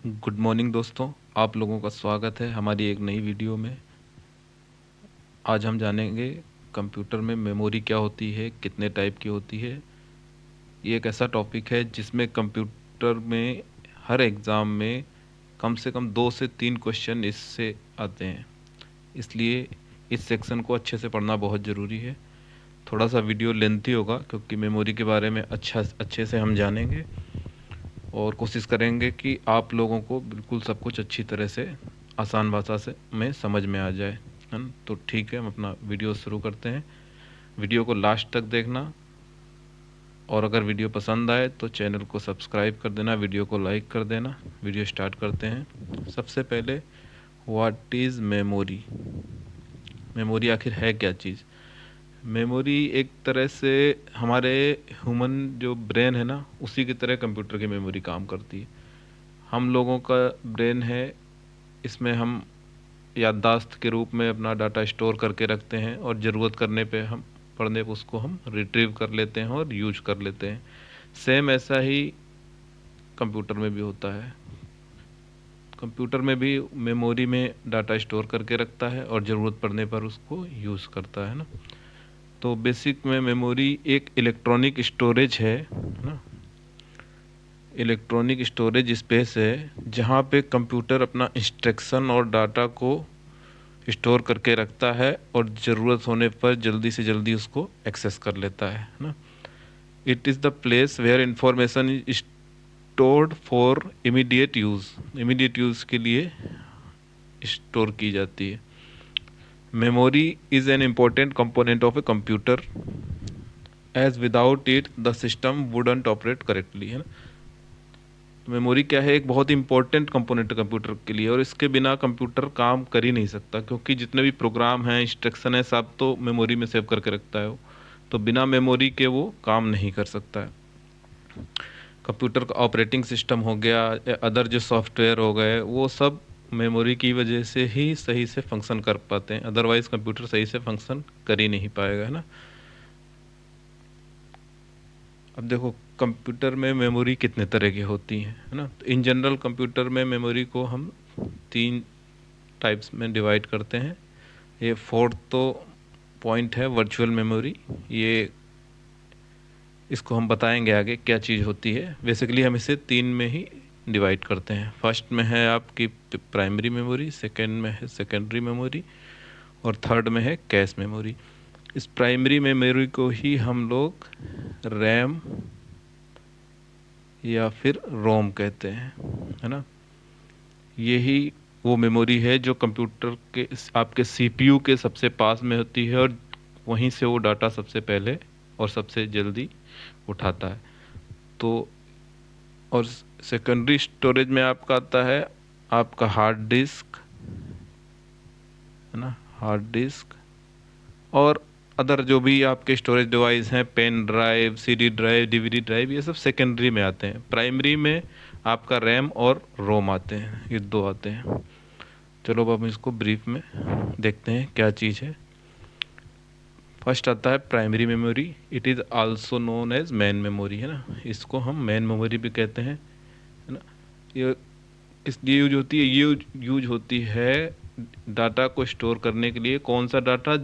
Good morning दोस्तों, आप लोगों का स्वागत है हमारी एक नई वीडियो में। आज हम जानेंगे कंप्यूटर में मेमोरी क्या होती है, कितने टाइप की होती है। ये एक ऐसा टॉपिक है जिसमें कंप्यूटर में हर एग्ज़ाम में कम से कम 2 से 3 क्वेश्चन इससे आते हैं। इसलिए इस सेक्शन को अच्छे से पढ़ना बहुत ज़रूरी है। थोड़ा सा वीडियो लेंथी होगा क्योंकि मेमोरी के बारे में अच्छे से हम जानेंगे और कोशिश करेंगे कि आप लोगों को बिल्कुल सब कुछ अच्छी तरह से आसान भाषा से में समझ में आ जाए, है ना। तो ठीक है, हम अपना वीडियो शुरू करते हैं। वीडियो को लास्ट तक देखना और अगर वीडियो पसंद आए तो चैनल को सब्सक्राइब कर देना, वीडियो को लाइक कर देना। वीडियो स्टार्ट करते हैं। सबसे पहले, व्हाट इज़ मेमोरी। मेमोरी आखिर है क्या चीज़। मेमोरी एक तरह से हमारे ह्यूमन जो ब्रेन है ना, उसी की तरह कंप्यूटर की मेमोरी काम करती है। हम लोगों का ब्रेन है, इसमें हम याददाश्त के रूप में अपना डाटा स्टोर करके रखते हैं और ज़रूरत करने पे हम पढ़ने पे उसको हम रिट्रीव कर लेते हैं और यूज कर लेते हैं। सेम ऐसा ही कंप्यूटर में भी होता है। कंप्यूटर में भी मेमोरी में डाटा स्टोर करके रखता है और ज़रूरत पड़ने पर उसको यूज़ करता है ना। तो बेसिक में मेमोरी एक इलेक्ट्रॉनिक स्टोरेज है ना। इलेक्ट्रॉनिक स्टोरेज स्पेस है जहाँ पे कंप्यूटर अपना इंस्ट्रक्शन और डाटा को स्टोर करके रखता है और ज़रूरत होने पर जल्दी से जल्दी उसको एक्सेस कर लेता है ना। It is the place where information is stored for immediate use. Immediate use के लिए स्टोर की जाती है। Memory is an important component of a computer as without it the system wouldn't operate correctly, है ना। मेमोरी क्या है, एक बहुत ही इंपॉर्टेंट कंपोनेंट है कंप्यूटर के लिए और इसके बिना कंप्यूटर काम कर ही नहीं सकता क्योंकि जितने भी प्रोग्राम हैं, इंस्ट्रक्शन है, सब तो मेमोरी में सेव करके रखता है वो। तो बिना मेमोरी के वो काम नहीं कर सकता है। कंप्यूटर का ऑपरेटिंग सिस्टम हो गया, अदर जो सॉफ्टवेयर हो गए, वो सब मेमोरी की वजह से ही सही से फंक्शन कर पाते हैं, अदरवाइज कंप्यूटर सही से फंक्शन कर ही नहीं पाएगा, है ना। अब देखो, कंप्यूटर में मेमोरी कितने तरह की होती है ना। तो इन जनरल कंप्यूटर में मेमोरी को हम 3 टाइप्स में डिवाइड करते हैं। ये फोर्थ तो पॉइंट है वर्चुअल मेमोरी। ये इसको हम बताएंगे आगे क्या चीज़ होती है। बेसिकली हम इसे 3 में ही डिवाइड करते हैं। फर्स्ट में है आपकी प्राइमरी मेमोरी, सेकंड में है सेकेंडरी मेमोरी और थर्ड में है कैश मेमोरी। इस प्राइमरी मेमोरी को ही हम लोग रैम या फिर रोम कहते हैं, है ना। यही वो मेमोरी है जो कंप्यूटर के आपके सीपीयू के सबसे पास में होती है और वहीं से वो डाटा सबसे पहले और सबसे जल्दी उठाता है। तो और सेकेंडरी स्टोरेज में आपका आता है आपका हार्ड डिस्क, है ना, हार्ड डिस्क और अदर जो भी आपके स्टोरेज डिवाइस हैं, pen drive, CD drive, DVD drive, ये सब सेकेंडरी में आते हैं। प्राइमरी में आपका रैम और रोम आते हैं, ये 2 आते हैं। चलो अब हम इसको ब्रीफ में देखते हैं क्या चीज़ है। फर्स्ट आता है primary memory. It is also known as main memory, है ना। इसको हम मेन मेमोरी भी कहते हैं, है ना। ये किस लिए यूज होती है, ये यूज होती है डाटा को स्टोर करने के लिए। कौन सा डाटा,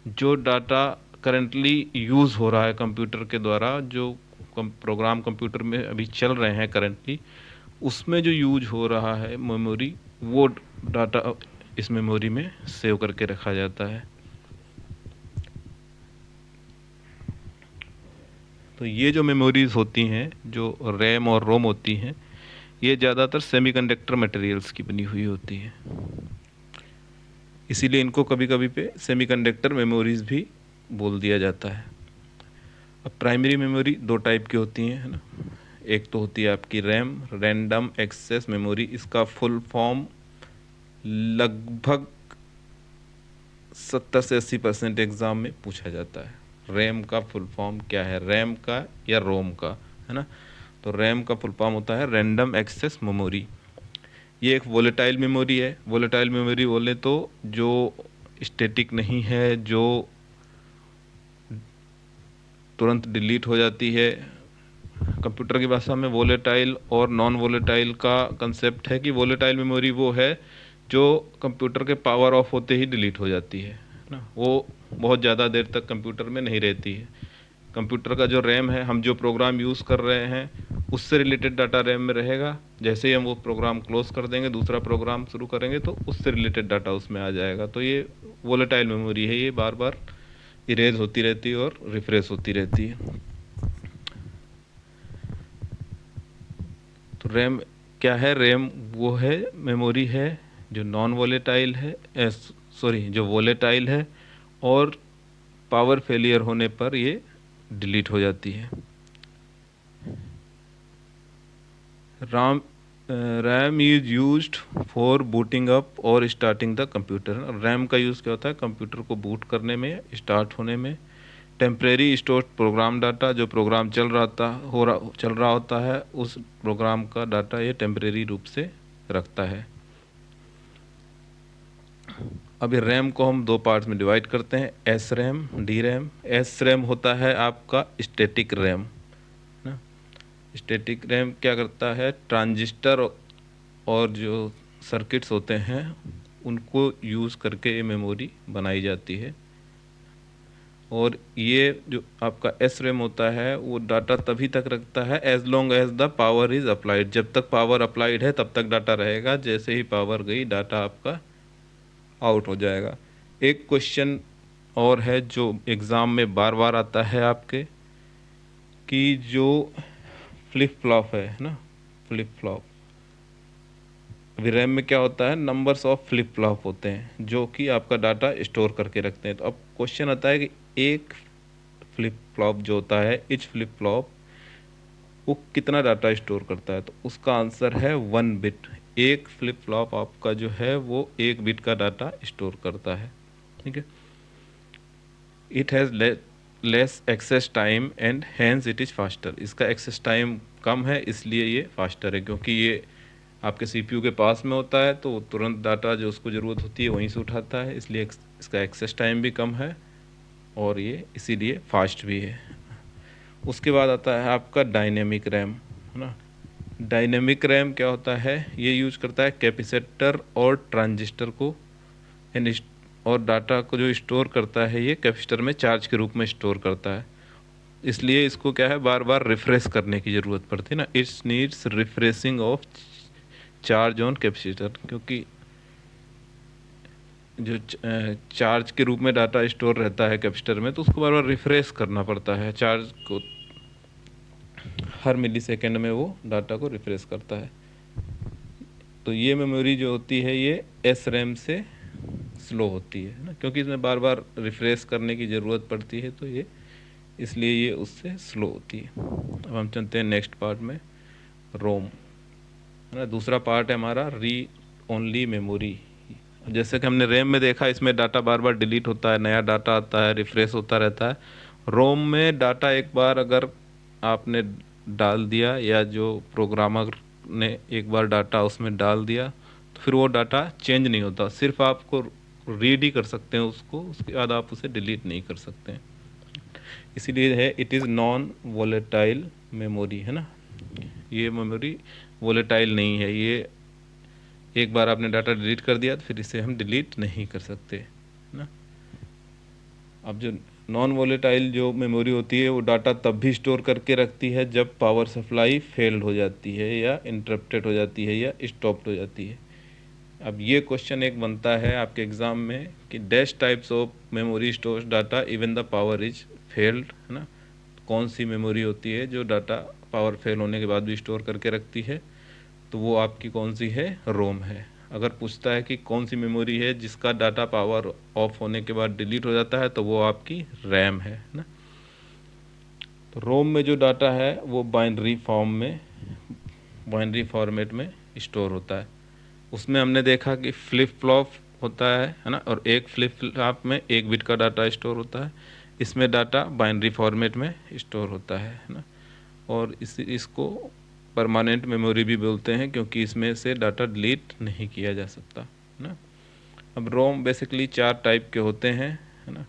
जो डाटा करंटली यूज़ हो रहा है कंप्यूटर के द्वारा, जो प्रोग्राम कंप्यूटर में अभी चल रहे हैं करंटली, उसमें जो यूज हो रहा है मेमोरी, वो डाटा इस मेमोरी में सेव करके रखा जाता है। तो ये जो मेमोरीज होती हैं, जो रैम और रोम होती हैं, ये ज़्यादातर सेमीकंडक्टर मटेरियल्स की बनी हुई होती हैं। इसीलिए इनको कभी कभी पे सेमीकंडक्टर मेमोरीज भी बोल दिया जाता है। अब प्राइमरी मेमोरी 2 टाइप की होती हैं, है ना। एक तो होती है आपकी रैम, रैंडम एक्सेस मेमोरी। इसका फुल फॉर्म लगभग 70 से 80% एग्ज़ाम में पूछा जाता है। रैम का फुल फॉर्म क्या है, रैम का या रोम का, है ना। तो रैम का फुल फॉर्म होता है रैंडम एक्सेस मेमोरी। ये एक वोलेटाइल मेमोरी है। वोलेटाइल मेमोरी बोले तो जो स्टैटिक नहीं है, जो तुरंत डिलीट हो जाती है कंप्यूटर की भाषा में वोलेटाइल और नॉन वोलेटाइल का कंसेप्ट है कि वोलेटाइल मेमोरी वो है जो कंप्यूटर के पावर ऑफ होते ही डिलीट हो जाती है ना, वो बहुत ज़्यादा देर तक कंप्यूटर में नहीं रहती है। कंप्यूटर का जो रैम है, हम जो प्रोग्राम यूज़ कर रहे हैं उससे रिलेटेड डाटा रैम में रहेगा। जैसे ही हम वो प्रोग्राम क्लोज कर देंगे, दूसरा प्रोग्राम शुरू करेंगे तो उससे रिलेटेड डाटा उसमें आ जाएगा। तो ये वोलेटाइल मेमोरी है, ये बार बार इरेज होती रहती है और रिफ्रेश होती रहती है। तो रैम क्या है? रैम वो है मेमोरी है जो नॉन वोलेटाइल है, जो वोलेटाइल है और पावर फेलियर होने पर ये डिलीट हो जाती है। Ram RAM is used for booting up और स्टार्टिंग द कंप्यूटर। रैम का यूज़ क्या होता है? कंप्यूटर को बूट करने में, स्टार्ट होने में। टेम्परेरी स्टोर प्रोग्राम डाटा, जो प्रोग्राम चल रहा होता है उस प्रोग्राम का डाटा ये टेम्परेरी रूप से रखता है। अभी रैम को हम दो पार्ट्स में डिवाइड करते हैं, S RAM, D RAM. S RAM होता है आपका स्टैटिक रैम ना। स्टैटिक रैम क्या करता है? ट्रांजिस्टर और जो सर्किट्स होते हैं उनको यूज़ करके ये मेमोरी बनाई जाती है। और ये जो आपका एस रैम होता है वो डाटा तभी तक रखता है as long as the power is applied. जब तक पावर अप्लाइड है तब तक डाटा रहेगा, जैसे ही पावर गई डाटा आपका आउट हो जाएगा। एक क्वेश्चन और है जो एग्ज़ाम में बार बार आता है आपके, कि जो फ्लिप फ्लॉप है ना, फ्लिप फ्लॉप। अभी रैम में क्या होता है? नंबर्स ऑफ फ्लिप फ्लॉप होते हैं जो कि आपका डाटा स्टोर करके रखते हैं। तो अब क्वेश्चन आता है कि एक फ्लिप फ्लॉप जो होता है, ईच फ्लिप फ्लॉप, वो कितना डाटा स्टोर करता है? तो उसका आंसर है 1 बिट। एक फ्लिप फ्लॉप आपका जो है वो 1 बिट का डाटा स्टोर करता है। ठीक है। It has less access time and hence it is faster. इसका एक्सेस टाइम कम है इसलिए ये फास्टर है, क्योंकि ये आपके सीपीयू के पास में होता है तो तुरंत डाटा जो उसको ज़रूरत होती है वहीं से उठाता है, इसलिए इसका एक्सेस टाइम भी कम है और ये इसीलिए फास्ट भी है। उसके बाद आता है आपका डायनेमिक रैम, है ना। डायनेमिक रैम क्या होता है? ये यूज़ करता है कैपेसिटर और ट्रांजिस्टर को, और डाटा को जो स्टोर करता है ये कैपेसिटर में चार्ज के रूप में स्टोर करता है। इसलिए इसको क्या है, बार बार रिफ्रेश करने की ज़रूरत पड़ती है ना। It's needs refreshing of charge on capacitor, क्योंकि जो चार्ज के रूप में डाटा स्टोर रहता है कैपेसिटर में तो उसको बार बार रिफ्रेश करना पड़ता है। चार्ज को हर मिली सेकेंड में वो डाटा को रिफ्रेश करता है। तो ये मेमोरी जो होती है ये एस रैम से स्लो होती है ना, क्योंकि इसमें बार बार रिफ्रेश करने की ज़रूरत पड़ती है, तो ये इसलिए ये उससे स्लो होती है। अब हम चलते हैं नेक्स्ट पार्ट में, रोम, है ना। दूसरा पार्ट है हमारा रीड ओनली मेमोरी। जैसे कि हमने रैम में देखा, इसमें डाटा बार बार डिलीट होता है, नया डाटा आता है, रिफ्रेश होता रहता है। रोम में डाटा एक बार अगर आपने डाल दिया या जो प्रोग्रामर ने एक बार डाटा उसमें डाल दिया तो फिर वो डाटा चेंज नहीं होता, सिर्फ आपको रीड ही कर सकते हैं उसको, उसके बाद आप उसे डिलीट नहीं कर सकते हैं। इसीलिए है it is non volatile memory, है ना। ये मेमोरी वोलेटाइल नहीं है, ये एक बार आपने डाटा डिलीट कर दिया तो फिर इसे हम डिलीट नहीं कर सकते, है ना। अब जो नॉन वोलेटाइल जो मेमोरी होती है वो डाटा तब भी स्टोर करके रखती है जब पावर सप्लाई फेल्ड हो जाती है या इंटरप्टेड हो जाती है या स्टॉप्ड हो जाती है। अब ये क्वेश्चन एक बनता है आपके एग्ज़ाम में कि dash types of memory stores data even the power is failed, है ना। कौन सी मेमोरी होती है जो डाटा पावर फेल होने के बाद भी स्टोर करके रखती है? तो वो आपकी कौन सी है? रोम है। अगर पूछता है कि कौन सी मेमोरी है जिसका डाटा पावर ऑफ होने के बाद डिलीट हो जाता है, तो वो आपकी रैम है ना। तो रोम में जो डाटा है वो बाइनरी फॉर्मेट में स्टोर होता है। उसमें हमने देखा कि फ्लिप फ्लॉप होता है ना, और एक फ्लिप फ्लॉप में 1 बिट का डाटा स्टोर होता है। इसमें डाटा बाइनरी फॉर्मेट में स्टोर होता है ना। और इसको परमानेंट मेमोरी भी बोलते हैं क्योंकि इसमें से डाटा डिलीट नहीं किया जा सकता, है ना। अब रोम बेसिकली 4 टाइप के होते हैं, है ना।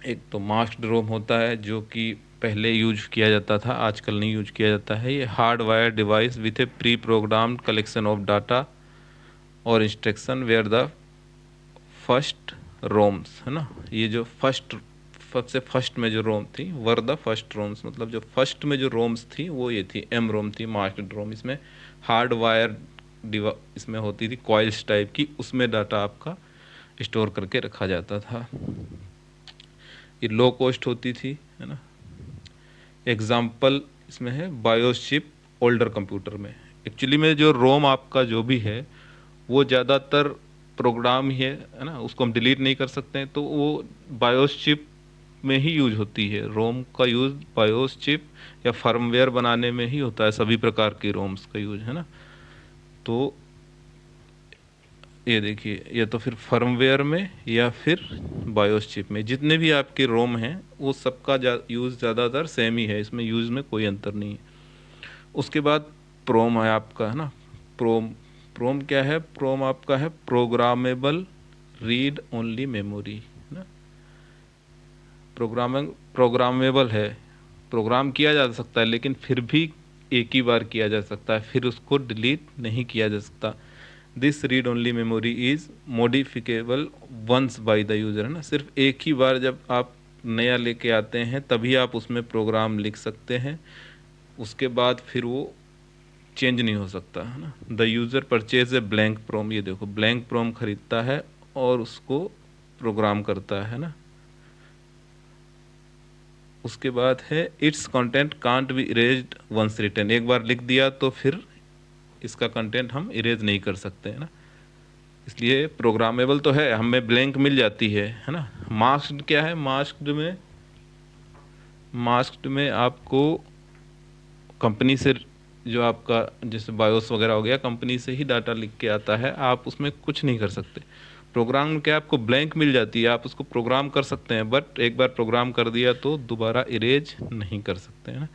एक तो मास्क्ड रोम होता है जो कि पहले यूज किया जाता था, आजकल नहीं यूज किया जाता है। ये hard wire device with a pre programmed collection of data और instruction where the first ROMs, है ना। ये जो फर्स्ट, सबसे फर्स्ट में जो रोम थी, वर द फर्स्ट रोम्स, मतलब जो फर्स्ट में जो रोम्स थी वो ये थी, एम रोम थी, मास्क्ड रोम। इसमें हार्ड वायर इसमें होती थी कॉइल्स टाइप की, उसमें डाटा आपका स्टोर करके रखा जाता था। ये लो कॉस्ट होती थी, है ना। एग्जाम्पल इसमें है बायोस चिप ओल्डर कंप्यूटर में। एक्चुअली में जो रोम आपका जो भी है वो ज़्यादातर प्रोग्राम ही है ना, उसको हम डिलीट नहीं कर सकते हैं, तो वो बायोस चिप में ही यूज होती है। रोम का यूज़ बायोस चिप या फर्मवेयर बनाने में ही होता है, सभी प्रकार के रोम्स का यूज, है ना। तो ये देखिए, ये तो फिर फर्मवेयर में या फिर बायोस चिप में जितने भी आपके रोम हैं वो सबका यूज़ ज़्यादातर सेम ही है, इसमें यूज़ में कोई अंतर नहीं है। उसके बाद प्रोम है आपका, है ना। प्रोम प्रोम क्या है? प्रोम आपका है प्रोग्रामेबल रीड ओनली मेमोरी, है ना। प्रोग्रामेबल है, प्रोग्राम किया जा सकता है लेकिन फिर भी एक ही बार किया जा सकता है, फिर उसको डिलीट नहीं किया जा सकता। This read only memory is modifiable once by the user, है ना। सिर्फ एक ही बार जब आप नया लेके आते हैं तभी आप उसमें प्रोग्राम लिख सकते हैं, उसके बाद फिर वो चेंज नहीं हो सकता, है ना। The user purchase a blank PROM, ये देखो ब्लैंक प्रोम खरीदता है और उसको प्रोग्राम करता है ना। उसके बाद है its content can't be erased once written, एक बार लिख दिया तो फिर इसका कंटेंट हम इरेज नहीं कर सकते, है ना। इसलिए प्रोग्रामेबल तो है, हमें ब्लैंक मिल जाती है ना। मास्क्ड क्या है? मास्क्ड में आपको कंपनी से, जो आपका जैसे बायोस वगैरह हो गया, कंपनी से ही डाटा लिख के आता है, आप उसमें कुछ नहीं कर सकते। प्रोग्राम क्या, आपको ब्लैंक मिल जाती है, आप उसको प्रोग्राम कर सकते हैं, बट एक बार प्रोग्राम कर दिया तो दोबारा इरेज नहीं कर सकते, है ना।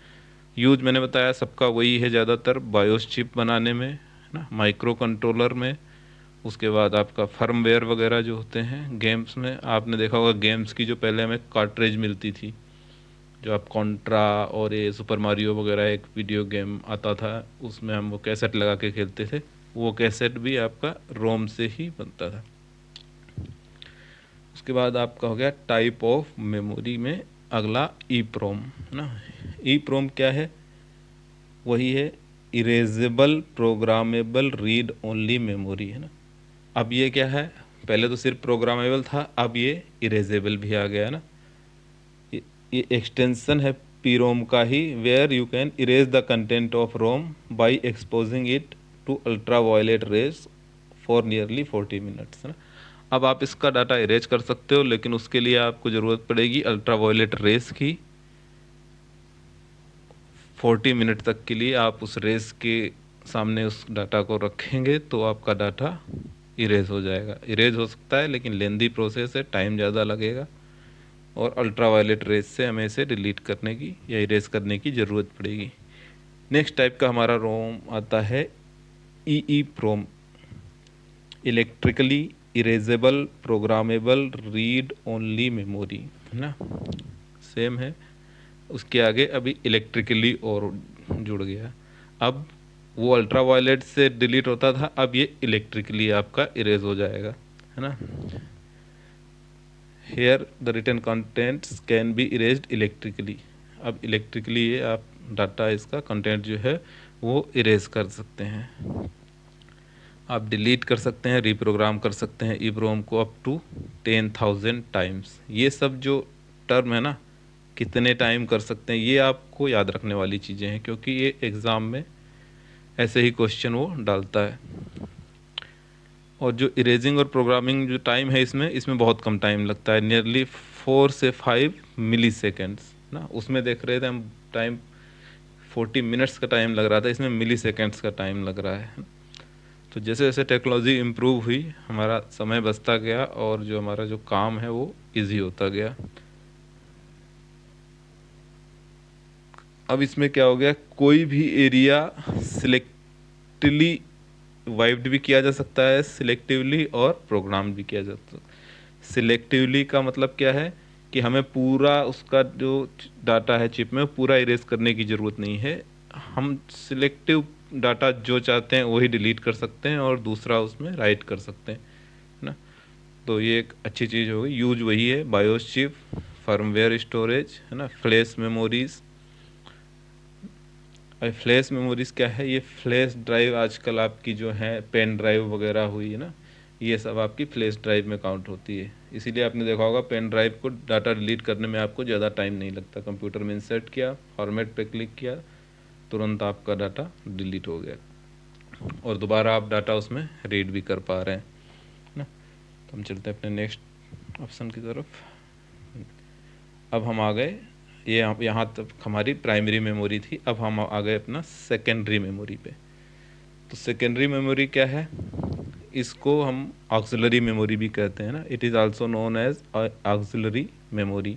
यूज मैंने बताया सबका वही है, ज़्यादातर बायोस चिप बनाने में, है ना, माइक्रो कंट्रोलर में। उसके बाद आपका फर्मवेयर वगैरह जो होते हैं, गेम्स में आपने देखा होगा, गेम्स की जो पहले हमें कार्ट्रिज मिलती थी, जो आप कॉन्ट्रा और ये सुपर मारियो वगैरह एक वीडियो गेम आता था, उसमें हम वो कैसेट लगा के खेलते थे, वो कैसेट भी आपका रोम से ही बनता था। उसके बाद आपका हो गया टाइप ऑफ मेमोरी में अगला ई प्रोम, है ना। ई प्रोम क्या है? वही है erasable programmable read only memory, है ना। अब ये क्या है? पहले तो सिर्फ प्रोग्रामेबल था, अब ये इरेजेबल भी आ गया, है ना। ये एक्सटेंशन है पी रोम का ही, where you can erase the content of ROM by exposing it to ultraviolet rays for nearly 40 minutes, है ना। अब आप इसका डाटा इरेज कर सकते हो, लेकिन उसके लिए आपको ज़रूरत पड़ेगी अल्ट्रा वायलेट रेज की। 40 मिनट तक के लिए आप उस रेस के सामने उस डाटा को रखेंगे तो आपका डाटा इरेज हो जाएगा। इरेज हो सकता है लेकिन लेंदी प्रोसेस है, टाइम ज़्यादा लगेगा, और अल्ट्रा वायलेट रेस से हमें इसे डिलीट करने की या इरेज करने की ज़रूरत पड़ेगी। नेक्स्ट टाइप का हमारा रोम आता है E PROM, electrically erasable programmable read only memory, है ना। सेम है, उसके आगे अभी इलेक्ट्रिकली और जुड़ गया। अब वो अल्ट्रा वायलेट से डिलीट होता था, अब ये इलेक्ट्रिकली आपका इरेज हो जाएगा, है ना। Here the written contents can be erased electrically, अब इलेक्ट्रिकली ये आप डाटा, इसका कंटेंट जो है वो इरेज कर सकते हैं। आप डिलीट कर सकते हैं, रीप्रोग्राम कर सकते हैं ईप्रोम को अप टू 10,000 टाइम्स। ये सब जो टर्म है ना, कितने टाइम कर सकते हैं, ये आपको याद रखने वाली चीज़ें हैं, क्योंकि ये एग्ज़ाम में ऐसे ही क्वेश्चन वो डालता है। और जो इरेजिंग और प्रोग्रामिंग जो टाइम है इसमें बहुत कम टाइम लगता है, नियरली 4 से 5 मिली सेकेंड्स ना। उसमें देख रहे थे हम टाइम 40 मिनट्स का टाइम लग रहा था, इसमें मिली सेकेंड्स का टाइम लग रहा है। तो जैसे जैसे टेक्नोलॉजी इम्प्रूव हुई, हमारा समय बचता गया और जो हमारा जो काम है वो इजी होता गया। अब इसमें क्या हो गया, कोई भी एरिया सिलेक्टिवली वाइप्ड भी किया जा सकता है, सिलेक्टिवली और प्रोग्राम भी किया जा सकता है। सिलेक्टिवली का मतलब क्या है कि हमें पूरा उसका जो डाटा है चिप में पूरा इरेज करने की ज़रूरत नहीं है। हम सिलेक्टिव डाटा जो चाहते हैं वही डिलीट कर सकते हैं और दूसरा उसमें राइट कर सकते हैं, है ना। तो ये एक अच्छी चीज़ होगी। यूज वही है, बायोस चिप, फर्मवेयर स्टोरेज, है ना, फ्लैश मेमोरीज। अब फ्लैश मेमोरीज क्या है, ये फ्लैश ड्राइव आजकल आपकी जो है पेन ड्राइव वगैरह हुई है ना, ये सब आपकी फ्लैश ड्राइव में काउंट होती है। इसीलिए आपने देखा होगा पेन ड्राइव को डाटा डिलीट करने में आपको ज़्यादा टाइम नहीं लगता। कंप्यूटर में इंसर्ट किया, फॉर्मेट पे क्लिक किया, तुरंत आपका डाटा डिलीट हो गया और दोबारा आप डाटा उसमें रीड भी कर पा रहे हैं, है ना। तो हम चलते हैं अपने नेक्स्ट ऑप्शन की तरफ। अब हम आ गए, ये यहाँ तक हमारी प्राइमरी मेमोरी थी। अब हम आ गए अपना सेकेंडरी मेमोरी पे। तो सेकेंडरी मेमोरी क्या है, इसको हम ऑक्सिलरी मेमोरी भी कहते हैं ना। It is also known as auxiliary memory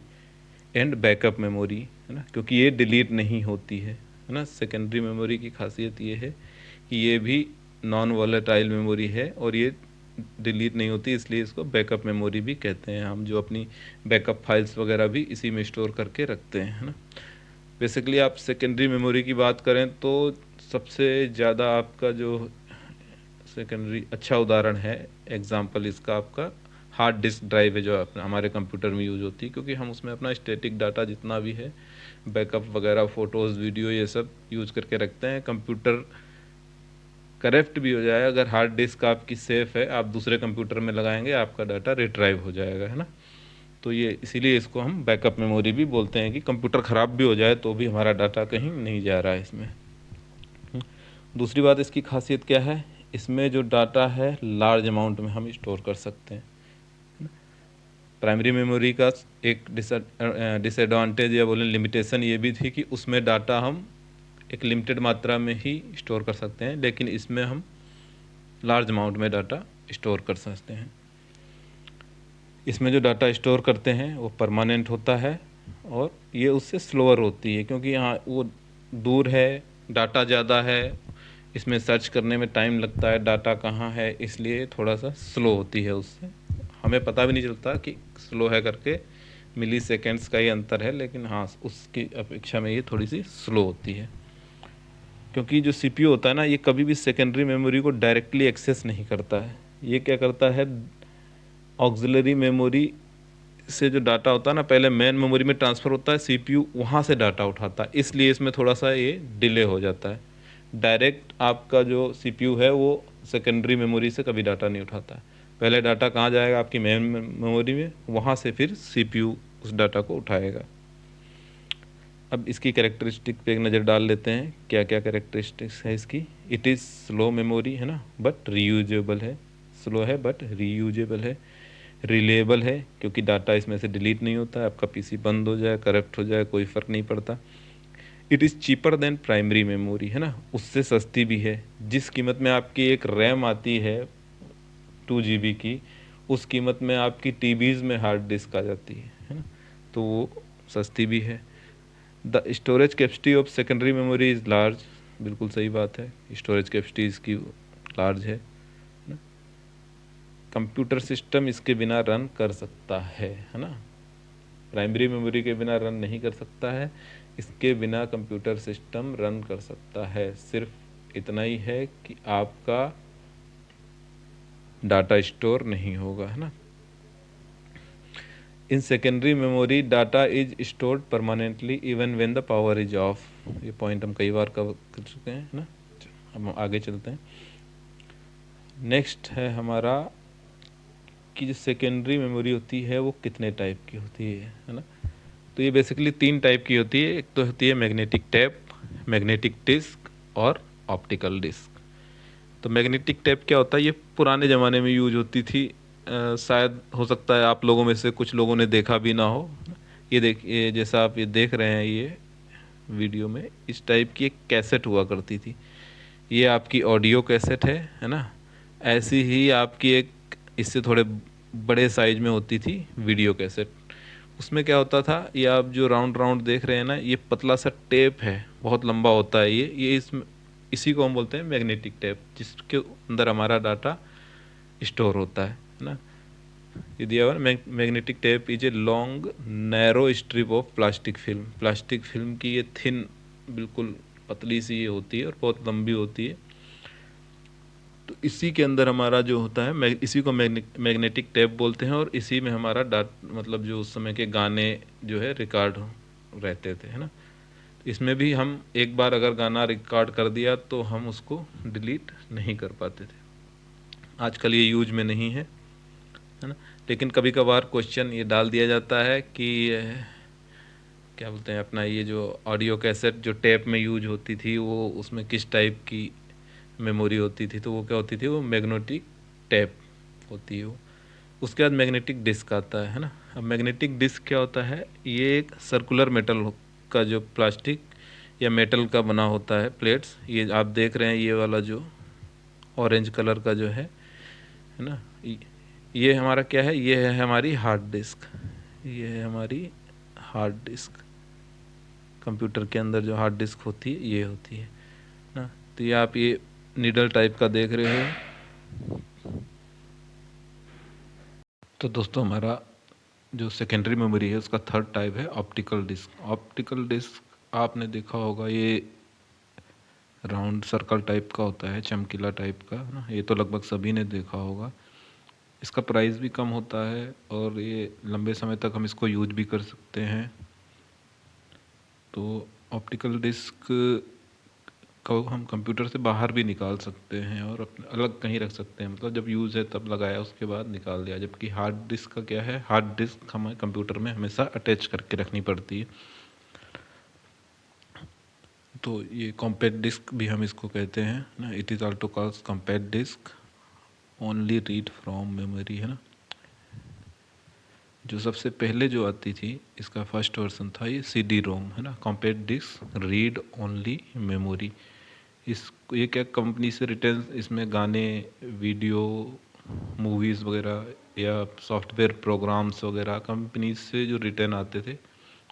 and backup memory, है ना, क्योंकि ये डिलीट नहीं होती है ना। सेकेंडरी मेमोरी की खासियत ये है कि ये भी नॉन वॉलेटाइल मेमोरी है और ये डिलीट नहीं होती, इसलिए इसको बैकअप मेमोरी भी कहते हैं। हम जो अपनी बैकअप फाइल्स वगैरह भी इसी में स्टोर करके रखते हैं, है ना। बेसिकली आप सेकेंडरी मेमोरी की बात करें तो सबसे ज़्यादा आपका जो सेकेंडरी अच्छा उदाहरण है, एग्जांपल इसका आपका हार्ड डिस्क ड्राइव है, जो अपना हमारे कंप्यूटर में यूज़ होती है, क्योंकि हम उसमें अपना स्टैटिक डाटा जितना भी है, बैकअप वगैरह, फ़ोटोज़, वीडियो, ये सब यूज़ करके रखते हैं। कंप्यूटर करप्ट भी हो जाए, अगर हार्ड डिस्क आपकी सेफ़ है, आप दूसरे कंप्यूटर में लगाएंगे, आपका डाटा रिट्राइव हो जाएगा, है ना। तो ये इसीलिए इसको हम बैकअप मेमोरी भी बोलते हैं कि कंप्यूटर ख़राब भी हो जाए तो भी हमारा डाटा कहीं नहीं जा रहा है इसमें। दूसरी बात इसकी खासियत क्या है, इसमें जो डाटा है लार्ज अमाउंट में हम स्टोर कर सकते हैं। प्राइमरी मेमोरी का एक डिसएडवांटेज या बोलें लिमिटेशन ये भी थी कि उसमें डाटा हम एक लिमिटेड मात्रा में ही स्टोर कर सकते हैं, लेकिन इसमें हम लार्ज अमाउंट में डाटा स्टोर कर सकते हैं। इसमें जो डाटा स्टोर करते हैं वो परमानेंट होता है और ये उससे स्लोअर होती है, क्योंकि यहाँ वो दूर है, डाटा ज़्यादा है, इसमें सर्च करने में टाइम लगता है, डाटा कहाँ है, इसलिए थोड़ा सा स्लो होती है। उससे हमें पता भी नहीं चलता कि स्लो है करके, मिली सेकेंड्स का ही अंतर है, लेकिन हाँ उसकी अपेक्षा में ये थोड़ी सी स्लो होती है। क्योंकि जो सीपीयू होता है ना, ये कभी भी सेकेंडरी मेमोरी को डायरेक्टली एक्सेस नहीं करता है। ये क्या करता है, ऑक्सिलरी मेमोरी से जो डाटा होता है ना, पहले मेन मेमोरी में ट्रांसफ़र होता है, सीपीयू वहाँ से डाटा उठाता है, इसलिए इसमें थोड़ा सा ये डिले हो जाता है। डायरेक्ट आपका जो सीपीयू है वो सेकेंडरी मेमोरी से कभी डाटा नहीं उठाता है। पहले डाटा कहाँ जाएगा, आपकी मेन मेमोरी में, वहाँ से फिर सीपीयू उस डाटा को उठाएगा। अब इसकी कैरेक्टरिस्टिक पे एक नज़र डाल लेते हैं, क्या क्या कैरेक्टरिस्टिक्स है इसकी। इट इज़ स्लो मेमोरी, है ना, बट रीयूजेबल है। स्लो है बट रीयूजेबल है। रिलेबल है, क्योंकि डाटा इसमें से डिलीट नहीं होता है, आपका पीसी बंद हो जाए, करप्ट हो जाए, कोई फ़र्क नहीं पड़ता। It is cheaper than primary memory, है ना, उससे सस्ती भी है। जिस कीमत में आपकी एक रैम आती है 2 GB की, उस कीमत में आपकी टीबीज़ में हार्ड डिस्क आ जाती है ना, तो वो सस्ती भी है। The storage capacity of secondary memory is large, बिल्कुल सही बात है, स्टोरेज कैपेसिटी इसकी लार्ज है। कंप्यूटर सिस्टम इसके बिना रन कर सकता है ना। प्राइमरी मेमोरी के बिना रन नहीं कर सकता है, इसके बिना कंप्यूटर सिस्टम रन कर सकता है। सिर्फ इतना ही है कि आपका डाटा स्टोर नहीं होगा, है ना। In secondary memory data is stored permanently even when the power is of. ये पॉइंट हम कई बार कवर कर चुके हैं ना। हम आगे चलते हैं। नेक्स्ट है हमारा कि जो सेकेंडरी मेमोरी होती है वो कितने टाइप की होती है ना। तो ये बेसिकली 3 टाइप की होती है। एक तो होती है मैग्नेटिक टेप, मैग्नेटिक डिस्क और ऑप्टिकल डिस्क। तो मैग्नेटिक टेप क्या होता है, ये पुराने ज़माने में यूज होती थी। शायद हो सकता है आप लोगों में से कुछ लोगों ने देखा भी ना हो। ये देखिए, जैसा आप ये देख रहे हैं ये वीडियो में, इस टाइप की एक कैसेट हुआ करती थी। ये आपकी ऑडियो कैसेट है ना। ऐसी ही आपकी एक इससे थोड़े बड़े साइज में होती थी वीडियो कैसेट। उसमें क्या होता था, ये आप जो राउंड राउंड देख रहे हैं ना, ये पतला सा टेप है, बहुत लंबा होता है ये इसी को हम बोलते हैं मैग्नेटिक टेप, जिसके अंदर हमारा डाटा स्टोर होता है ना। ये दिया हुआ magnetic tape is a long narrow strip of plastic film. Plastic film की ये थिन बिल्कुल पतली सी ये होती है और बहुत लंबी होती है। तो इसी के अंदर हमारा जो होता है इसी को मैग्नेटिक टेप बोलते हैं, और इसी में हमारा मतलब जो उस समय के गाने जो है रिकॉर्ड रहते थे, है ना। तो इसमें भी हम एक बार अगर गाना रिकॉर्ड कर दिया तो हम उसको डिलीट नहीं कर पाते थे। आजकल ये यूज में नहीं है ना। लेकिन कभी कभार क्वेश्चन ये डाल दिया जाता है कि क्या बोलते हैं अपना ये जो ऑडियो कैसेट जो टेप में यूज होती थी वो उसमें किस टाइप की मेमोरी होती थी, तो वो क्या होती थी, वो मैग्नेटिक टेप होती है वो। उसके बाद मैग्नेटिक डिस्क आता है ना। अब मैग्नेटिक डिस्क क्या होता है, ये एक सर्कुलर मेटल का जो प्लास्टिक या मेटल का बना होता है प्लेट्स। ये आप देख रहे हैं ये वाला जो ऑरेंज कलर का जो है ना, ये हमारा क्या है, ये है हमारी हार्ड डिस्क। ये है हमारी हार्ड डिस्क। कंप्यूटर के अंदर जो हार्ड डिस्क होती है ये होती है ना। तो ये आप ये नीडल टाइप का देख रहे हो। तो दोस्तों हमारा जो सेकेंडरी मेमोरी है उसका थर्ड टाइप है ऑप्टिकल डिस्क। ऑप्टिकल डिस्क आपने देखा होगा, ये राउंड सर्कल टाइप का होता है, चमकीला टाइप का, है ना। ये तो लगभग सभी ने देखा होगा। इसका प्राइस भी कम होता है और ये लंबे समय तक हम इसको यूज भी कर सकते हैं। तो ऑप्टिकल डिस्क को हम कंप्यूटर से बाहर भी निकाल सकते हैं और अलग कहीं रख सकते हैं, मतलब जब यूज़ है तब लगाया उसके बाद निकाल दिया। जबकि हार्ड डिस्क का क्या है, हार्ड डिस्क हमें कंप्यूटर में हमेशा अटैच करके रखनी पड़ती है। तो ये कॉम्पैक्ट डिस्क भी हम इसको कहते हैं ना। It is also called compact disc, only read from memory, है ना। जो सबसे पहले जो आती थी इसका फर्स्ट वर्जन था ये CD रोम, है ना। Compact disc read only memory. इस ये क्या कंपनी से रिटर्न, इसमें गाने, वीडियो, मूवीज़ वगैरह या सॉफ्टवेयर प्रोग्राम्स वगैरह कंपनी से जो रिटर्न आते थे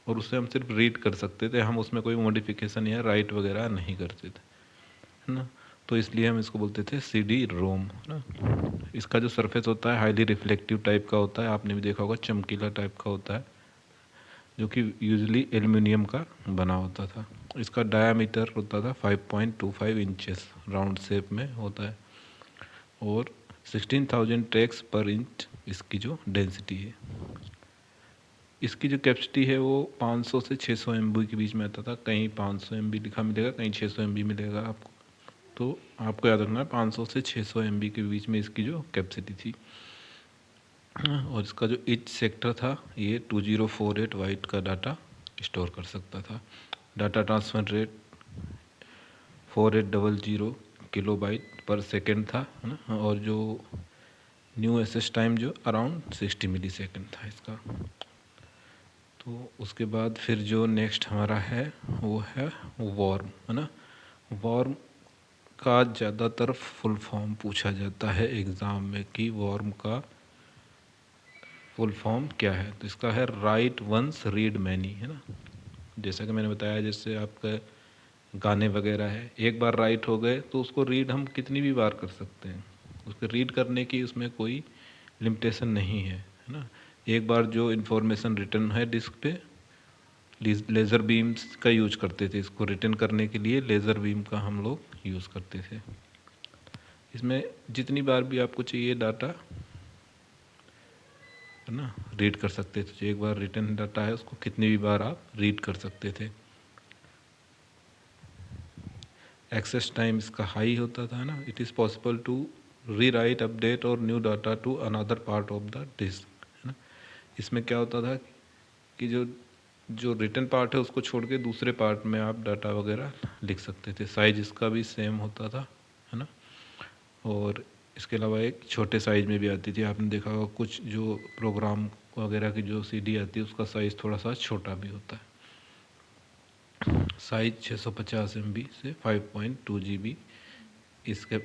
और उससे हम सिर्फ रीड कर सकते थे, हम उसमें कोई मॉडिफिकेशन या राइट वगैरह नहीं करते थे, है ना। तो इसलिए हम इसको बोलते थे CD रोम, है ना। इसका जो सरफेस होता है हाईली रिफ्लेक्टिव टाइप का होता है, आपने भी देखा होगा, चमकीला टाइप का होता है, जो कि यूजली एल्युमिनियम का बना होता था। इसका डायामीटर होता था 5.25 इंचेस, राउंड शेप में होता है, और 16,000 ट्रैक्स पर इंच इसकी जो डेंसिटी है। इसकी जो कैपेसिटी है वो 500 से 600 MB के बीच में आता था। कहीं 500 MB लिखा मिलेगा, कहीं 600 MB मिलेगा आपको। तो आपको याद रखना है 500 से 600 MB के बीच में इसकी जो कैपेसिटी थी। और इसका जो ईच सेक्टर था ये 2048 बाइट का डाटा स्टोर कर सकता था। डाटा ट्रांसफर रेट 4800 किलोबाइट पर सेकेंड था, है ना। और जो न्यू एसएस टाइम जो अराउंड 60 मिली सेकेंड था इसका। तो उसके बाद फिर जो नेक्स्ट हमारा है वो है वॉर्म, है ना। वॉर्म का ज़्यादातर फुल फॉर्म पूछा जाता है एग्ज़ाम में कि वॉर्म का फुल फॉर्म क्या है। तो इसका है राइट वंस रीड मैनी, है ना। जैसा कि मैंने बताया, जैसे आपका गाने वगैरह है, एक बार राइट हो गए तो उसको रीड हम कितनी भी बार कर सकते हैं। उसको रीड करने की उसमें कोई लिमिटेशन नहीं है ना। एक बार जो इन्फॉर्मेशन रिटर्न है डिस्क पे, लेज़र बीम्स का यूज करते थे इसको रिटर्न करने के लिए, लेज़र बीम का हम लोग यूज़ करते थे। इसमें जितनी बार भी आपको चाहिए डाटा, है ना, रीड कर सकते थे। जो एक बार रिटर्न डाटा है उसको कितनी भी बार आप रीड कर सकते थे। एक्सेस टाइम इसका हाई होता था ना। It is possible to rewrite, update और new data to another part of the disk, है ना। इसमें क्या होता था कि जो जो रिटर्न पार्ट है उसको छोड़ के दूसरे पार्ट में आप डाटा वगैरह लिख सकते थे। साइज इसका भी सेम होता था, है ना। और इसके अलावा एक छोटे साइज़ में भी आती थी, आपने देखा होगा कुछ जो प्रोग्राम वगैरह की जो CD आती है उसका साइज़ थोड़ा सा छोटा भी होता है। साइज 650 MB से 5.2 GB इसके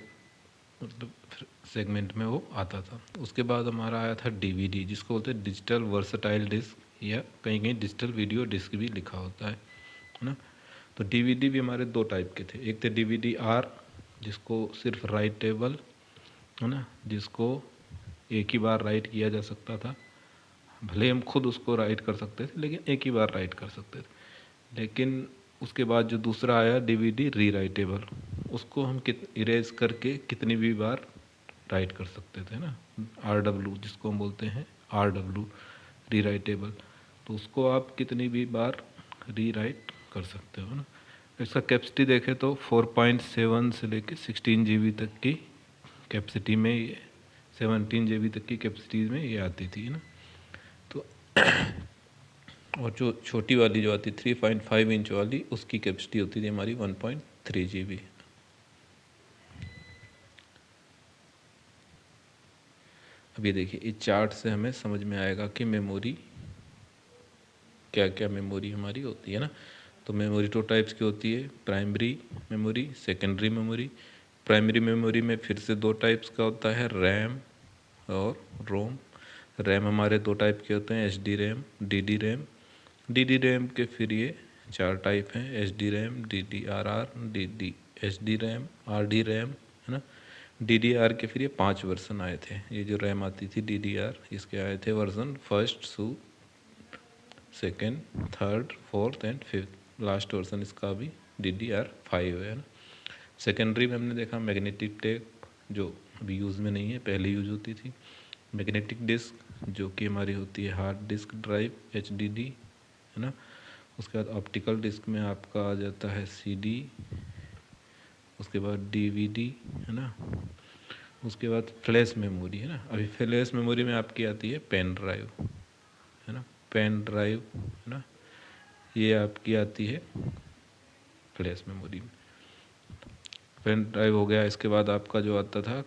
मतलब सेगमेंट में वो आता था। उसके बाद हमारा आया था DVD, जिसको बोलते हैं डिजिटल वर्सटाइल डिस्क, या कहीं कहीं डिजिटल वीडियो डिस्क भी लिखा होता है ना। तो DVD भी हमारे दो टाइप के थे। एक थे DVD R, जिसको सिर्फ राइटेबल, है ना, जिसको एक ही बार राइट किया जा सकता था। भले हम खुद उसको राइट कर सकते थे, लेकिन एक ही बार राइट कर सकते थे। लेकिन उसके बाद जो दूसरा आया डीवीडी री राइटेबल, उसको हम इरेज करके कितनी भी बार राइट कर सकते थे ना, RW जिसको हम बोलते हैं RW री राइटेबल, तो उसको आप कितनी भी बार री राइट कर सकते हो ना। इसका कैपेसिटी देखें तो 4.7 से लेके 16 GB तक की कैपेसिटी में, ये 17 GB तक की कैपेसिटी में ये आती थी ना। तो और जो छोटी वाली जो आती 3.5 इंच वाली, उसकी कैपेसिटी होती थी हमारी 1.3 GB। अब ये देखिए, इस चार्ट से हमें समझ में आएगा कि मेमोरी क्या क्या मेमोरी हमारी होती है ना। तो मेमोरी 2 टाइप्स की होती है, primary memory, secondary memory. Primary memory में फिर से 2 टाइप्स का होता है, रैम और रोम। रैम हमारे 2 टाइप के होते हैं, HD RAM, DD RAM. DD RAM के फिर ये 4 टाइप हैं, HD RAM, DDRR, SD RAM, RD RAM, है ना। DDR के फिर ये 5 वर्जन आए थे। ये जो रैम आती थी DDR, इसके आए थे version 1st, 2nd, 3rd, 4th and 5th। Last version इसका भी DDR5 है ना। सेकेंडरी में हमने देखा मैग्नेटिक टेप, जो अभी यूज़ में नहीं है, पहले यूज होती थी। मैग्नेटिक डिस्क, जो कि हमारी होती है हार्ड डिस्क ड्राइव, HDD, है ना। उसके बाद ऑप्टिकल डिस्क में आपका आ जाता है CD, उसके बाद DVD, है ना। उसके बाद फ्लैश मेमोरी, है ना। अभी फ्लैश मेमोरी में आपकी आती है पेन ड्राइव, है ना, पेन ड्राइव, है ना, ये आपकी आती है फ्लैश मेमोरी में। पेन ड्राइव हो गया। इसके बाद आपका जो आता था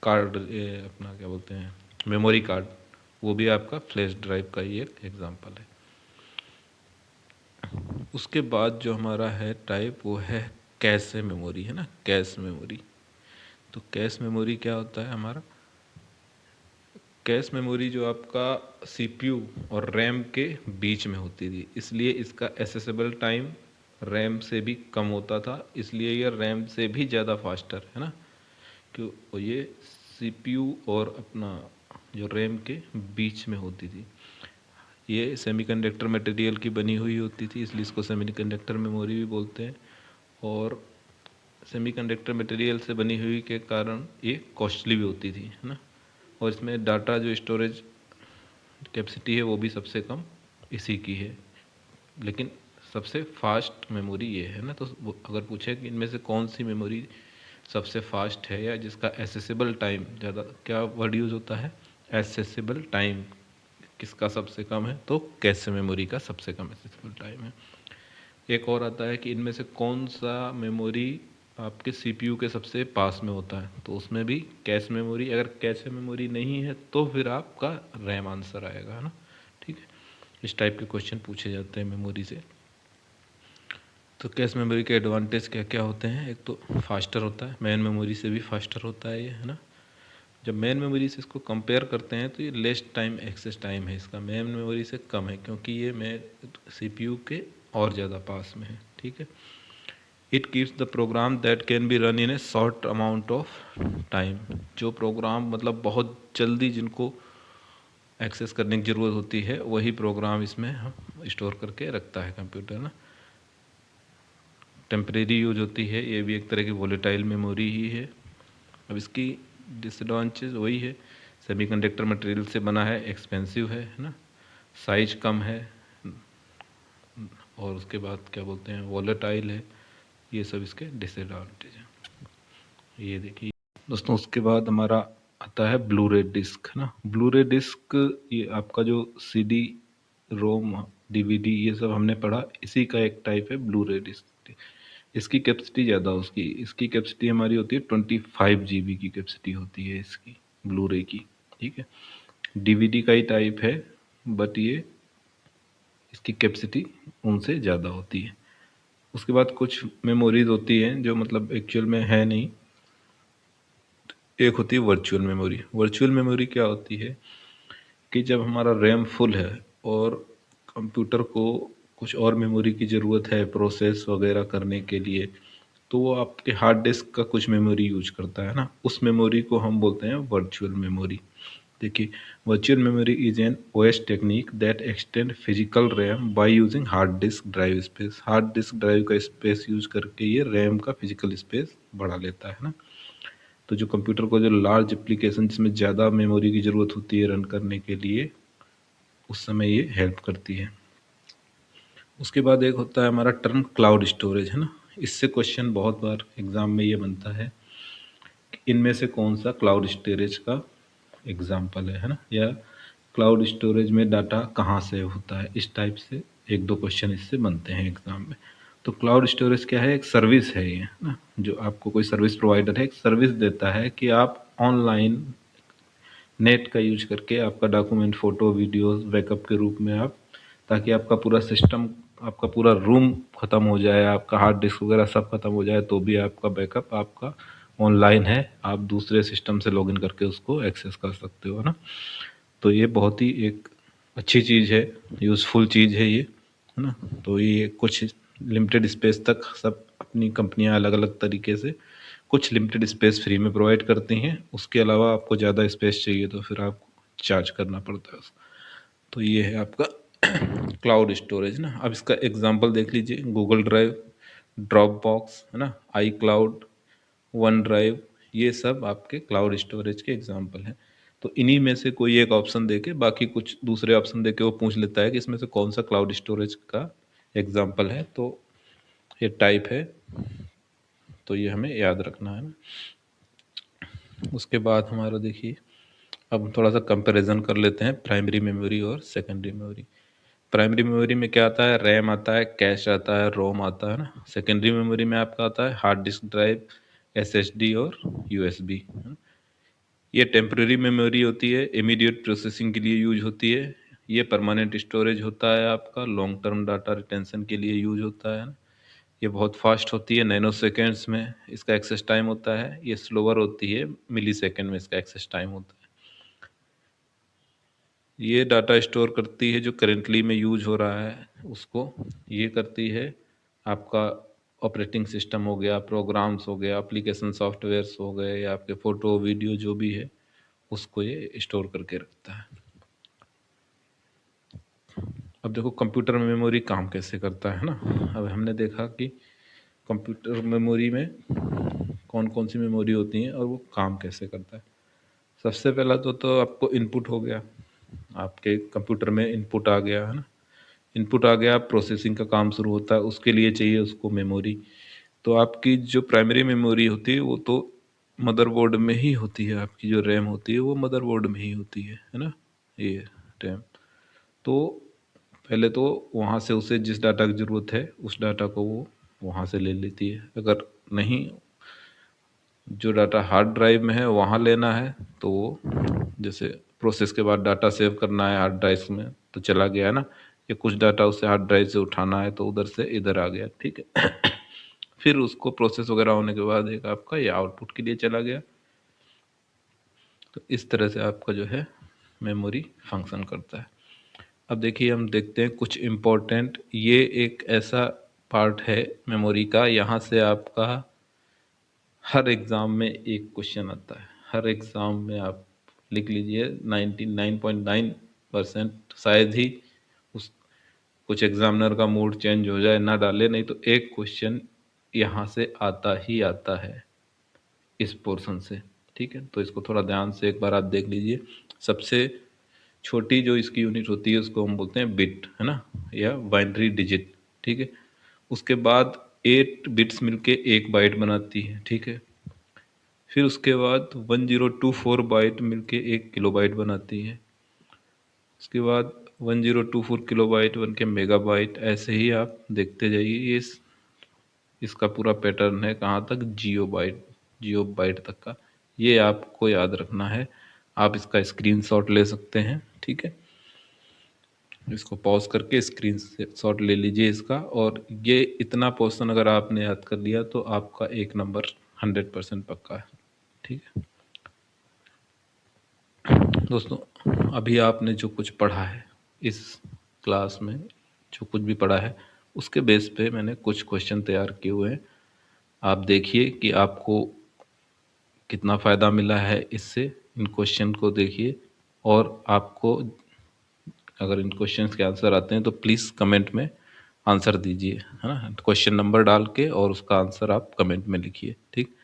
कार्ड, ये अपना क्या बोलते हैं, मेमोरी कार्ड, वो भी आपका फ्लैश ड्राइव का ही एक एग्जांपल है। उसके बाद जो हमारा है टाइप, वो है कैश मेमोरी, है ना, कैश मेमोरी। तो कैश मेमोरी क्या होता है हमारा, कैश मेमोरी जो आपका CPU और रैम के बीच में होती थी, इसलिए इसका एसेसेबल टाइम रैम से भी कम होता था, इसलिए ये रैम से भी ज़्यादा फास्टर, है ना। क्यों, ये CPU और अपना जो रैम के बीच में होती थी। ये सेमीकंडक्टर मटेरियल की बनी हुई होती थी, इसलिए इसको सेमीकंडक्टर मेमोरी भी बोलते हैं। और सेमीकंडक्टर मटेरियल से बनी हुई के कारण ये कॉस्टली भी होती थी, है ना। और इसमें डाटा जो स्टोरेज कैपेसिटी है वो भी सबसे कम इसी की है, लेकिन सबसे फास्ट मेमोरी ये है ना। तो अगर पूछे कि इनमें से कौन सी मेमोरी सबसे फास्ट है या जिसका एसेसिबल टाइम ज़्यादा, क्या वर्ड यूज़ होता है, एसेसिबल टाइम किसका सबसे कम है, तो कैश मेमोरी का सबसे कम एसेसिबल टाइम है। एक और आता है कि इनमें से कौन सा मेमोरी आपके CPU के सबसे पास में होता है, तो उसमें भी कैश मेमोरी। अगर कैश मेमोरी नहीं है तो फिर आपका रैम आंसर आएगा, है ना। ठीक है, इस टाइप के क्वेश्चन पूछे जाते हैं मेमोरी से। तो कैश मेमोरी के एडवांटेज क्या क्या होते हैं, एक तो फास्टर होता है, मेन मेमोरी से भी फास्टर होता है ये, है ना। जब मेन मेमोरी से इसको कंपेयर करते हैं तो ये लेस टाइम एक्सेस टाइम है इसका, मेन मेमोरी से कम है, क्योंकि ये CPU के और ज़्यादा पास में है। ठीक है, it keeps the program that can be run in a short amount of time. जो प्रोग्राम मतलब बहुत जल्दी जिनको एक्सेस करने की ज़रूरत होती है, वही प्रोग्राम इसमें हम स्टोर करके रखता है कंप्यूटर ना। टेम्परेरी यूज होती है, ये भी एक तरह की वोलेटाइल मेमोरी ही है। अब इसकी डिसएडवांटेज वही है, सेमीकंडक्टर मटेरियल से बना है, एक्सपेंसिव है ना, साइज कम है, और उसके बाद क्या बोलते हैं, वोलेटाइल है। ये सब इसके डिसएडवांटेज हैं। ये देखिए दोस्तों, उसके बाद हमारा आता है ब्लू रे डिस्क, है ना। ब्लू रे डिस्क, ये आपका जो CD रोम DVD ये सब हमने पढ़ा, इसी का एक टाइप है ब्लू रे डिस्क। इसकी कैपेसिटी ज़्यादा, इसकी कैपेसिटी हमारी होती है 25 GB की कैपेसिटी होती है इसकी, ब्लू रे की। ठीक है, DVD का ही टाइप है, बट ये इसकी कैपेसिटी उनसे ज़्यादा होती है। उसके बाद कुछ मेमोरीज होती हैं जो मतलब एक्चुअल में है नहीं। एक होती है वर्चुअल मेमोरी। वर्चुअल मेमोरी क्या होती है कि जब हमारा रैम फुल है और कंप्यूटर को कुछ और मेमोरी की ज़रूरत है प्रोसेस वगैरह करने के लिए, तो वो आपके हार्ड डिस्क का कुछ मेमोरी यूज करता है ना, उस मेमोरी को हम बोलते हैं वर्चुअल मेमोरी। देखिए, virtual memory is an OS technique that extend physical RAM by using hard disk drive space. Hard disk drive का स्पेस यूज करके ये रैम का फिजिकल स्पेस बढ़ा लेता है ना। तो जो कंप्यूटर को जो लार्ज एप्लीकेशन जिसमें ज़्यादा मेमोरी की ज़रूरत होती है रन करने के लिए, उस समय ये हेल्प करती है। उसके बाद एक होता है हमारा टर्म क्लाउड स्टोरेज, है ना। इससे क्वेश्चन बहुत बार एग्ज़ाम में ये बनता है कि इनमें से कौन सा क्लाउड स्टोरेज का एग्जाम्पल है ना, या क्लाउड स्टोरेज में डाटा कहाँ सेव होता है। इस टाइप से एक दो क्वेश्चन इससे बनते हैं एग्जाम में। तो क्लाउड स्टोरेज क्या है, एक सर्विस है ये ना, जो आपको कोई सर्विस प्रोवाइडर है एक सर्विस देता है कि आप ऑनलाइन नेट का यूज करके आपका डॉक्यूमेंट, फोटो, वीडियोस बैकअप के रूप में आप, ताकि आपका पूरा सिस्टम, आपका पूरा रूम ख़त्म हो जाए, आपका हार्ड डिस्क वगैरह सब खत्म हो जाए, तो भी आपका बैकअप आपका ऑनलाइन है, आप दूसरे सिस्टम से लॉगिन करके उसको एक्सेस कर सकते हो ना। तो ये बहुत ही एक अच्छी चीज़ है, यूज़फुल चीज़ है ये, है ना। तो ये कुछ लिमिटेड स्पेस तक सब अपनी कंपनियां अलग अलग तरीके से कुछ लिमिटेड स्पेस फ्री में प्रोवाइड करती हैं। उसके अलावा आपको ज़्यादा स्पेस चाहिए तो फिर आपको चार्ज करना पड़ता है उसका। तो ये है आपका क्लाउड स्टोरेज ना। अब इसका एग्जांपल देख लीजिए, गूगल ड्राइव, ड्रॉप बॉक्स, है ना, आई क्लाउड, वन ड्राइव, ये सब आपके क्लाउड स्टोरेज के एग्जांपल हैं। तो इन्हीं में से कोई एक ऑप्शन देके, बाकी कुछ दूसरे ऑप्शन देके वो पूछ लेता है कि इसमें से कौन सा क्लाउड स्टोरेज का एग्जांपल है। तो ये टाइप है, तो ये हमें याद रखना है ना। उसके बाद हमारा देखिए, अब हम थोड़ा सा कंपैरिजन कर लेते हैं प्राइमरी मेमोरी और सेकेंडरी मेमोरी। प्राइमरी मेमोरी में क्या आता है, रैम आता है, कैश आता है, रोम आता है ना। सेकेंडरी मेमोरी में आपका आता है हार्ड डिस्क ड्राइव, एसएसडी और यूएसबी। ये टेम्परेरी मेमोरी होती है, इमीडिएट प्रोसेसिंग के लिए यूज होती है। ये परमानेंट स्टोरेज होता है आपका, लॉन्ग टर्म डाटा रिटेंशन के लिए यूज होता है ना। ये बहुत फास्ट होती है, नैनो सेकेंड्स में इसका एक्सेस टाइम होता है। ये स्लोवर होती है, मिली सेकेंड में इसका एक्सेस टाइम होता है। ये डाटा स्टोर करती है जो करेंटली में यूज हो रहा है उसको। ये करती है आपका ऑपरेटिंग सिस्टम हो गया, प्रोग्राम्स हो गया, एप्लीकेशन सॉफ्टवेयर्स हो गए, या आपके फ़ोटो वीडियो जो भी है उसको ये स्टोर करके रखता है। अब देखो कंप्यूटर मेमोरी काम कैसे करता है ना। अब हमने देखा कि कंप्यूटर मेमोरी में कौन कौन सी मेमोरी होती हैं और वो काम कैसे करता है। सबसे पहला तो आपको इनपुट हो गया, आपके कंप्यूटर में इनपुट आ गया है ना। इनपुट आ गया, प्रोसेसिंग का काम शुरू होता है, उसके लिए चाहिए उसको मेमोरी। तो आपकी जो प्राइमरी मेमोरी होती है वो तो मदरबोर्ड में ही होती है, आपकी जो रैम होती है वो मदरबोर्ड में ही होती है ना, ये रैम। तो पहले तो वहाँ से उसे जिस डाटा की ज़रूरत है उस डाटा को वो वहाँ से ले लेती है। अगर नहीं, जो डाटा हार्ड ड्राइव में है वहाँ लेना है तो वो, जैसे प्रोसेस के बाद डाटा सेव करना है हार्ड ड्राइव में तो चला गया ना, ये कुछ डाटा उसे हार्ड ड्राइव से उठाना है तो उधर से इधर आ गया, ठीक है। फिर उसको प्रोसेस वगैरह होने के बाद एक आपका ये आउटपुट के लिए चला गया। तो इस तरह से आपका जो है मेमोरी फंक्शन करता है। अब देखिए, हम देखते हैं कुछ इम्पोर्टेंट, ये एक ऐसा पार्ट है मेमोरी का, यहाँ से आपका हर एग्ज़ाम में एक क्वेश्चन आता है। हर एग्ज़ाम में आप लिख लीजिए 99.9% शायद ही उस कुछ एग्जामिनर का मूड चेंज हो जाए, ना डाले, नहीं तो एक क्वेश्चन यहाँ से आता ही आता है इस पोर्शन से, ठीक है। तो इसको थोड़ा ध्यान से एक बार आप देख लीजिए। सबसे छोटी जो इसकी यूनिट होती है उसको हम बोलते हैं बिट, है ना, या बाइनरी डिजिट, ठीक है। उसके बाद 8 बिट्स मिलके एक बाइट बनाती है, ठीक है। फिर उसके बाद 1024 बाइट मिलके एक किलोबाइट बनाती है। उसके बाद 1024 किलोबाइट बन के मेगाबाइट। ऐसे ही आप देखते जाइए, ये इसका पूरा पैटर्न है कहाँ तक, जियो बाइट तक का। ये आपको याद रखना है। आप इसका स्क्रीनशॉट ले सकते हैं, ठीक है। इसको पॉज करके स्क्रीनशॉट ले लीजिए इसका, और ये इतना पोर्शन अगर आपने याद कर लिया तो आपका एक नंबर 100% पक्का है, ठीक है। दोस्तों, अभी आपने जो कुछ पढ़ा है इस क्लास में, जो कुछ भी पढ़ा है उसके बेस पे मैंने कुछ क्वेश्चन तैयार किए हुए हैं। आप देखिए कि आपको कितना फ़ायदा मिला है इससे। इन क्वेश्चन को देखिए और आपको अगर इन क्वेश्चंस के आंसर आते हैं तो प्लीज़ कमेंट में आंसर दीजिए, है ना। क्वेश्चन नंबर डाल के और उसका आंसर आप कमेंट में लिखिए, ठीक।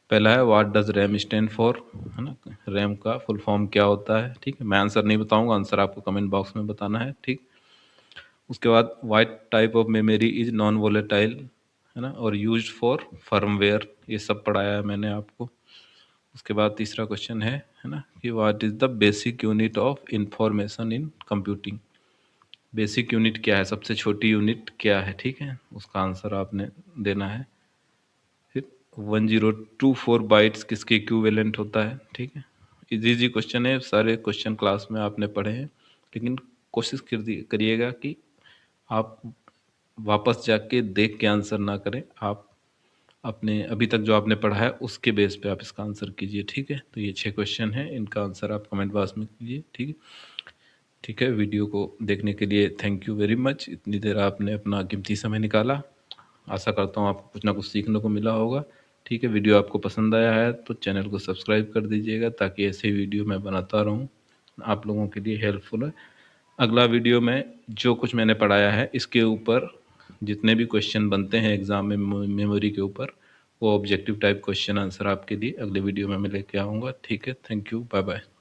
पहला है what does RAM stand for, है ना। रैम का फुल फॉर्म क्या होता है, ठीक है। मैं आंसर नहीं बताऊंगा, आंसर आपको कमेंट बॉक्स में बताना है, ठीक। उसके बाद white type of memory is non volatile, है ना, और यूज्ड फॉर फर्मवेयर, ये सब पढ़ाया है मैंने आपको। उसके बाद तीसरा क्वेश्चन है ना, कि what is the basic unit of information in computing. Basic unit क्या है, सबसे छोटी यूनिट क्या है, ठीक है, उसका आंसर आपने देना है। फिर 1024 बाइट्स किसके इक्विवेलेंट होता है, ठीक है। इजी इजी क्वेश्चन है, सारे क्वेश्चन क्लास में आपने पढ़े हैं, लेकिन कोशिश करिएगा कि आप वापस जाके देख के आंसर ना करें, आप अपने अभी तक जो आपने पढ़ा है उसके बेस पे आप इसका आंसर कीजिए, ठीक है। तो ये 6 क्वेश्चन हैं, इनका आंसर आप कमेंट बॉक्स में कीजिए, ठीक है। ठीक है, वीडियो को देखने के लिए थैंक यू वेरी मच। इतनी देर आपने अपना कीमती समय निकाला। आशा करता हूँ आपको कुछ ना कुछ सीखने को मिला होगा, ठीक है। वीडियो आपको पसंद आया है तो चैनल को सब्सक्राइब कर दीजिएगा, ताकि ऐसे वीडियो मैं बनाता रहूँ, आप लोगों के लिए हेल्पफुल है। अगला वीडियो में जो कुछ मैंने पढ़ाया है इसके ऊपर जितने भी क्वेश्चन बनते हैं एग्ज़ाम में मेमोरी के ऊपर, वो ऑब्जेक्टिव टाइप क्वेश्चन आंसर आपके लिए अगले वीडियो में मैं लेके आऊँगा, ठीक है। Thank you, bye bye.